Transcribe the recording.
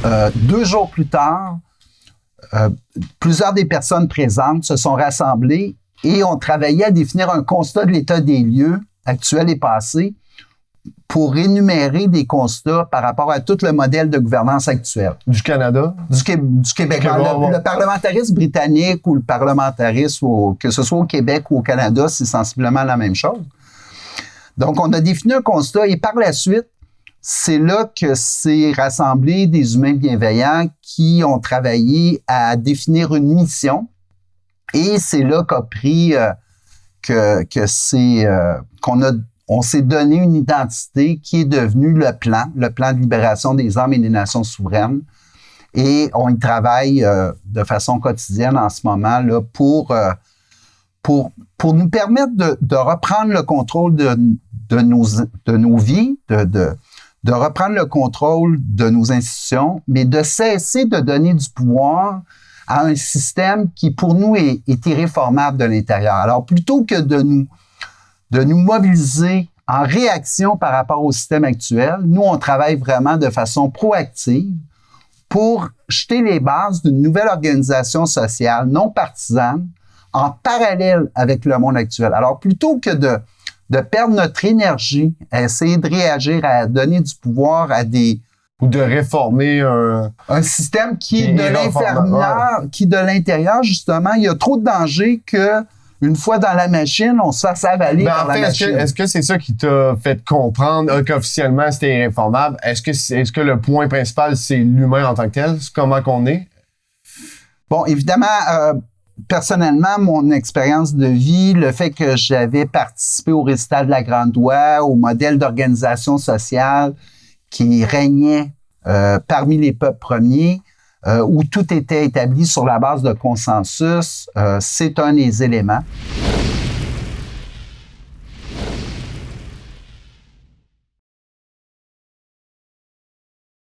2 jours plus tard, plusieurs des personnes présentes se sont rassemblées et ont travaillé à définir un constat de l'état des lieux actuel et passé pour énumérer des constats par rapport à tout le modèle de gouvernance actuel. Du Canada? Du Québec. Le parlementarisme britannique ou le parlementarisme, que ce soit au Québec ou au Canada, c'est sensiblement la même chose. Donc, on a défini un constat et par la suite, c'est là que s'est rassemblé des humains bienveillants qui ont travaillé à définir une mission. Et c'est là qu'a pris qu'on s'est donné une identité qui est devenue le plan de libération des âmes et des nations souveraines. Et on y travaille de façon quotidienne en ce moment là pour nous permettre de reprendre le contrôle de nos vies, de reprendre le contrôle de nos institutions, mais de cesser de donner du pouvoir à un système qui, pour nous, est irréformable de l'intérieur. Alors, plutôt que de nous mobiliser en réaction par rapport au système actuel, nous, on travaille vraiment de façon proactive pour jeter les bases d'une nouvelle organisation sociale non partisane en parallèle avec le monde actuel. Alors, plutôt que de perdre notre énergie à essayer de réagir, à donner du pouvoir à ou de réformer un système qui est de l'inférieur, qui de l'intérieur, justement, il y a trop de dangers que une fois dans la machine, on se fasse avaler par la machine. Est-ce que c'est ça qui t'a fait comprendre qu'officiellement c'était irréformable? Est-ce que le point principal, c'est l'humain en tant que tel? Comment qu'on est? Bon, évidemment, personnellement, mon expérience de vie, le fait que j'avais participé au récital de la Grande Oie, au modèle d'organisation sociale qui régnait parmi les peuples premiers, où tout était établi sur la base de consensus, c'est un des éléments.